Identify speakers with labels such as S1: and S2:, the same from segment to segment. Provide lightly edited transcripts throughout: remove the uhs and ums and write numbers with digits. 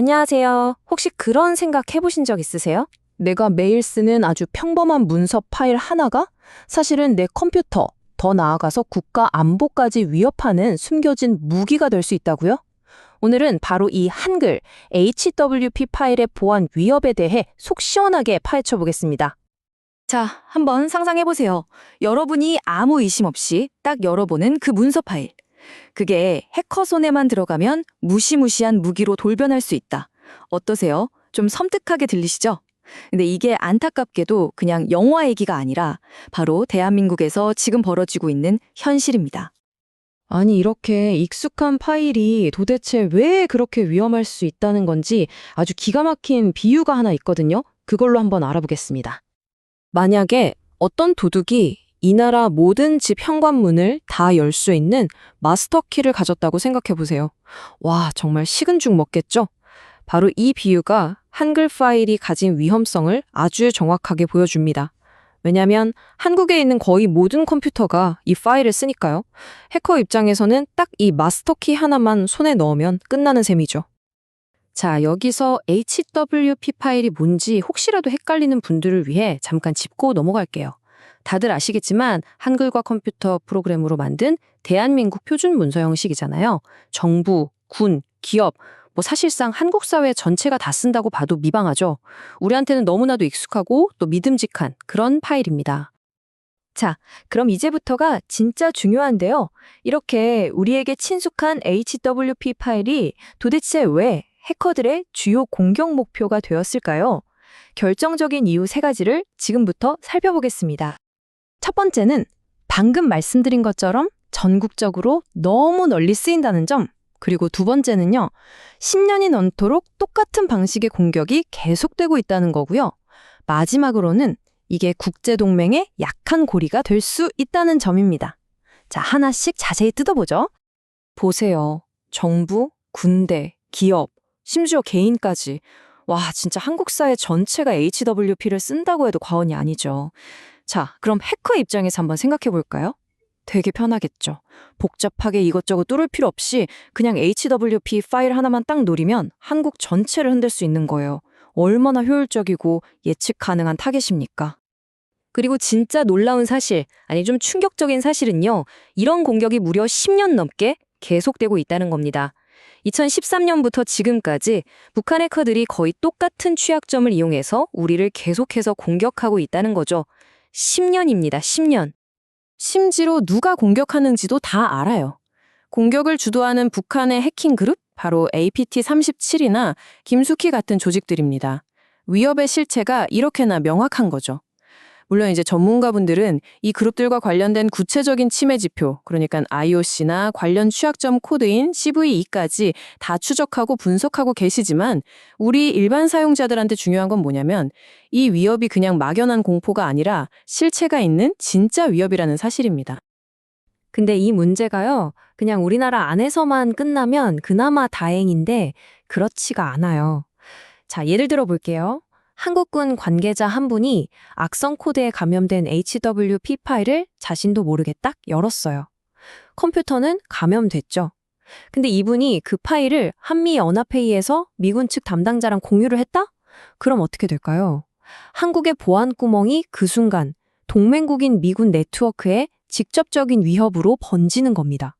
S1: 안녕하세요. 혹시 그런 생각 해보신 적 있으세요?
S2: 내가 매일 쓰는 아주 평범한 문서 파일 하나가 사실은 내 컴퓨터, 더 나아가서 국가 안보까지 위협하는 숨겨진 무기가 될 수 있다고요? 오늘은 바로 이 한글 HWP 파일의 보안 위협에 대해 속 시원하게 파헤쳐 보겠습니다.
S1: 자, 한번 상상해보세요. 여러분이 아무 의심 없이 딱 열어보는 그 문서 파일. 그게 해커 손에만 들어가면 무시무시한 무기로 돌변할 수 있다. 어떠세요? 좀 섬뜩하게 들리시죠? 근데 이게 안타깝게도 그냥 영화 얘기가 아니라 바로 대한민국에서 지금 벌어지고 있는 현실입니다.
S2: 아니, 이렇게 익숙한 파일이 도대체 왜 그렇게 위험할 수 있다는 건지 아주 기가 막힌 비유가 하나 있거든요. 그걸로 한번 알아보겠습니다. 만약에 어떤 도둑이 이 나라 모든 집 현관문을 다 열 수 있는 마스터키를 가졌다고 생각해 보세요. 와, 정말 식은 죽 먹겠죠? 바로 이 비유가 한글 파일이 가진 위험성을 아주 정확하게 보여줍니다. 왜냐하면 한국에 있는 거의 모든 컴퓨터가 이 파일을 쓰니까요. 해커 입장에서는 딱 이 마스터키 하나만 손에 넣으면 끝나는 셈이죠. 자, 여기서 HWP 파일이 뭔지 혹시라도 헷갈리는 분들을 위해 잠깐 짚고 넘어갈게요. 다들 아시겠지만 한글과 컴퓨터 프로그램으로 만든 대한민국 표준 문서 형식이잖아요. 정부, 군, 기업, 사실상 한국 사회 전체가 다 쓴다고 봐도 미방하죠. 우리한테는 너무나도 익숙하고 또 믿음직한 그런 파일입니다. 자, 그럼 이제부터가 진짜 중요한데요. 이렇게 우리에게 친숙한 HWP 파일이 도대체 왜 해커들의 주요 공격 목표가 되었을까요? 결정적인 이유 세 가지를 지금부터 살펴보겠습니다. 첫 번째는 방금 말씀드린 것처럼 전국적으로 너무 널리 쓰인다는 점. 그리고 두 번째는요, 10년이 넘도록 똑같은 방식의 공격이 계속되고 있다는 거고요. 마지막으로는 이게 국제동맹의 약한 고리가 될 수 있다는 점입니다. 자, 하나씩 자세히 뜯어보죠. 보세요. 정부, 군대, 기업, 심지어 개인까지. 와, 진짜 한국 사회 전체가 HWP를 쓴다고 해도 과언이 아니죠. 자, 그럼 해커 입장에서 한번 생각해 볼까요? 되게 편하겠죠. 복잡하게 이것저것 뚫을 필요 없이 그냥 HWP 파일 하나만 딱 노리면 한국 전체를 흔들 수 있는 거예요. 얼마나 효율적이고 예측 가능한 타겟입니까? 그리고 진짜 놀라운 사실, 아니 좀 충격적인 사실은요. 이런 공격이 무려 10년 넘게 계속되고 있다는 겁니다. 2013년부터 지금까지 북한 해커들이 거의 똑같은 취약점을 이용해서 우리를 계속해서 공격하고 있다는 거죠. 10년입니다. 10년. 심지어 누가 공격하는지도 다 알아요. 공격을 주도하는 북한의 해킹 그룹, 바로 APT37이나 김숙희 같은 조직들입니다. 위협의 실체가 이렇게나 명확한 거죠. 물론 이제 전문가분들은 이 그룹들과 관련된 구체적인 침해 지표, 그러니까 IOC나 관련 취약점 코드인 CVE까지 다 추적하고 분석하고 계시지만 우리 일반 사용자들한테 중요한 건 뭐냐면 이 위협이 그냥 막연한 공포가 아니라 실체가 있는 진짜 위협이라는 사실입니다. 근데 이 문제가요, 그냥 우리나라 안에서만 끝나면 그나마 다행인데 그렇지가 않아요. 자, 예를 들어 볼게요. 한국군 관계자 한 분이 악성 코드에 감염된 HWP 파일을 자신도 모르게 딱 열었어요. 컴퓨터는 감염됐죠. 근데 이분이 그 파일을 한미연합회의에서 미군 측 담당자랑 공유를 했다? 그럼 어떻게 될까요? 한국의 보안 구멍이 그 순간 동맹국인 미군 네트워크에 직접적인 위협으로 번지는 겁니다.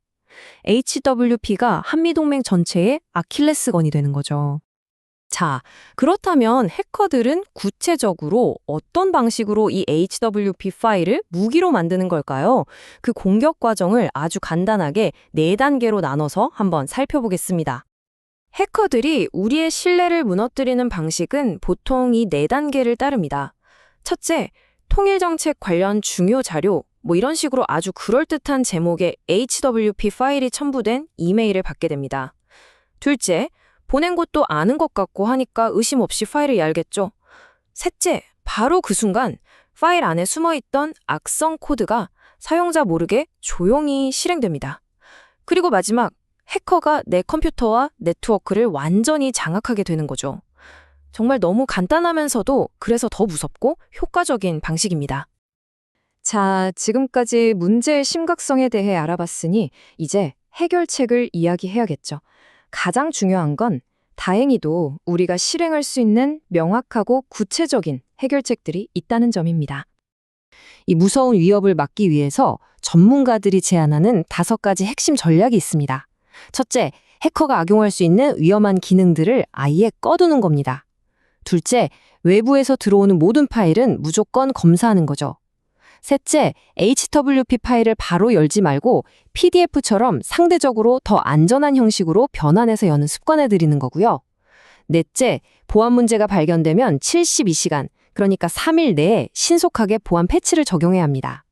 S2: HWP가 한미동맹 전체의 아킬레스건이 되는 거죠. 자, 그렇다면 해커들은 구체적으로 어떤 방식으로 이 HWP 파일을 무기로 만드는 걸까요? 그 공격 과정을 아주 간단하게 4단계로 나눠서 한번 살펴보겠습니다. 해커들이 우리의 신뢰를 무너뜨리는 방식은 보통 이 4단계를 따릅니다. 첫째, 통일정책 관련 중요 자료, 이런 식으로 아주 그럴듯한 제목의 HWP 파일이 첨부된 이메일을 받게 됩니다. 둘째, 보낸 것도 아는 것 같고 하니까 의심 없이 파일을 열겠죠. 셋째, 바로 그 순간 파일 안에 숨어있던 악성 코드가 사용자 모르게 조용히 실행됩니다. 그리고 마지막, 해커가 내 컴퓨터와 네트워크를 완전히 장악하게 되는 거죠. 정말 너무 간단하면서도 그래서 더 무섭고 효과적인 방식입니다. 자, 지금까지 문제의 심각성에 대해 알아봤으니 이제 해결책을 이야기해야겠죠. 가장 중요한 건 다행히도 우리가 실행할 수 있는 명확하고 구체적인 해결책들이 있다는 점입니다. 이 무서운 위협을 막기 위해서 전문가들이 제안하는 5가지 핵심 전략이 있습니다. 첫째, 해커가 악용할 수 있는 위험한 기능들을 아예 꺼두는 겁니다. 둘째, 외부에서 들어오는 모든 파일은 무조건 검사하는 거죠. 셋째, HWP 파일을 바로 열지 말고 PDF처럼 상대적으로 더 안전한 형식으로 변환해서 여는 습관을 들이는 거고요. 넷째, 보안 문제가 발견되면 72시간, 그러니까 3일 내에 신속하게 보안 패치를 적용해야 합니다.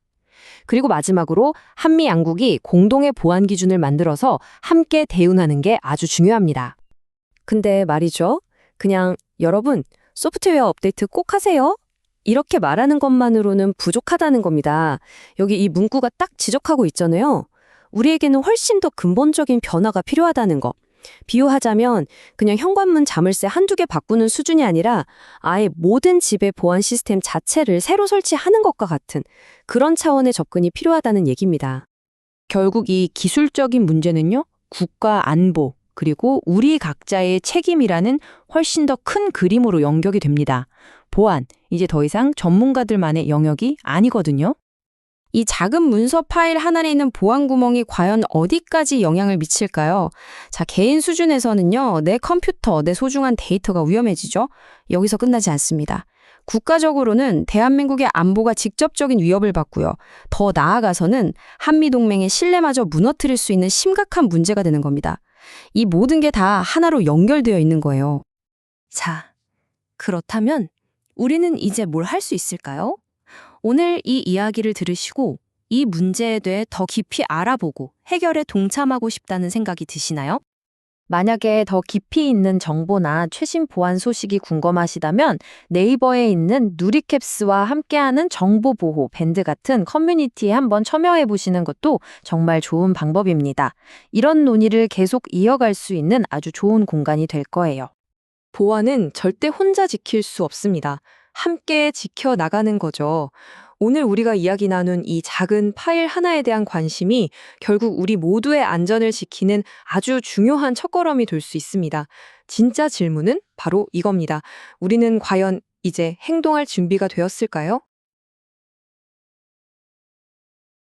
S2: 그리고 마지막으로 한미 양국이 공동의 보안 기준을 만들어서 함께 대응하는 게 아주 중요합니다. 근데 말이죠. 그냥 여러분, 소프트웨어 업데이트 꼭 하세요. 이렇게 말하는 것만으로는 부족하다는 겁니다. 여기 이 문구가 딱 지적하고 있잖아요. 우리에게는 훨씬 더 근본적인 변화가 필요하다는 거. 비유하자면 그냥 현관문 자물쇠 한두 개 바꾸는 수준이 아니라 아예 모든 집의 보안 시스템 자체를 새로 설치하는 것과 같은 그런 차원의 접근이 필요하다는 얘기입니다.
S1: 결국 이 기술적인 문제는요, 국가 안보, 그리고 우리 각자의 책임이라는 훨씬 더 큰 그림으로 연결이 됩니다. 보안, 이제 더 이상 전문가들만의 영역이 아니거든요.
S3: 이 작은 문서 파일 하나에 있는 보안 구멍이 과연 어디까지 영향을 미칠까요? 자, 개인 수준에서는요, 내 컴퓨터, 내 소중한 데이터가 위험해지죠? 여기서 끝나지 않습니다. 국가적으로는 대한민국의 안보가 직접적인 위협을 받고요. 더 나아가서는 한미동맹의 신뢰마저 무너뜨릴 수 있는 심각한 문제가 되는 겁니다. 이 모든 게 다 하나로 연결되어 있는 거예요.
S1: 자, 그렇다면 우리는 이제 뭘 할 수 있을까요? 오늘 이 이야기를 들으시고 이 문제에 대해 더 깊이 알아보고 해결에 동참하고 싶다는 생각이 드시나요?
S2: 만약에 더 깊이 있는 정보나 최신 보안 소식이 궁금하시다면 네이버에 있는 누리캡스와 함께하는 정보보호 밴드 같은 커뮤니티에 한번 참여해 보시는 것도 정말 좋은 방법입니다. 이런 논의를 계속 이어갈 수 있는 아주 좋은 공간이 될 거예요.
S1: 보안은 절대 혼자 지킬 수 없습니다. 함께 지켜나가는 거죠. 오늘 우리가 이야기 나눈 이 작은 파일 하나에 대한 관심이 결국 우리 모두의 안전을 지키는 아주 중요한 첫걸음이 될 수 있습니다. 진짜 질문은 바로 이겁니다. 우리는 과연 이제 행동할 준비가 되었을까요?